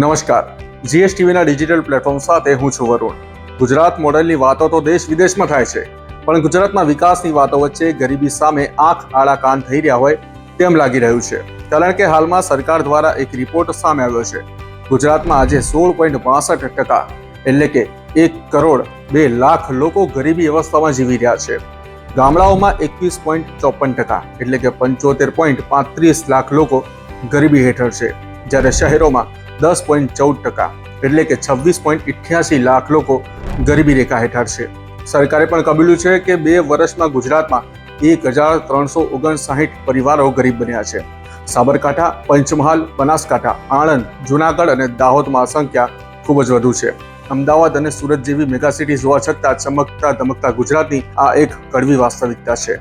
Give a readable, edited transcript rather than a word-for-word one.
નમસ્કાર, જીએસટીવીના digital platform સાથે હું છું વરુણ. ગુજરાત મોડેલની વાતો તો દેશ વિદેશમાં થાય છે, પણ ગુજરાતના વિકાસની વાતો વચ્ચે ગરીબી સામે આંખ આડા કાન થઈ રહ્યા હોય તેમ લાગી રહ્યું છે. કારણ કે હાલમાં સરકાર દ્વારા એક રિપોર્ટ સામે આવ્યો છે. ગુજરાતમાં આજે 16.62% એટલે કે 1,02,00,000 લોકો ગરીબી અવસ્થામાં જીવી રહ્યા છે. ગામડાઓમાં 21.54% એટલે કે 75.35 લાખ લોકો ગરીબી હેઠળ છે, જ્યારે શહેરોમાં 10.14% એટલે કે 26.88 લાખ લોકો ગરીબી રેખા હેઠળ છે. સરકારે પણ કબૂલ્યું છે કે 2 વર્ષમાં ગુજરાતમાં 1,359 પરિવારો ગરીબ બન્યા છે. સાબરકાંઠા, પંચમહાલ, બનાસકાંઠા, આણંદ, જૂનાગઢ અને દાહોદમાં આ સંખ્યા ખૂબ જ વધુ છે. અમદાવાદ અને સુરત જેવી મેગા સિટીઝ હોવા છતાં ચમકતા ધમકતા ગુજરાતની આ એક કડવી વાસ્તવિકતા છે.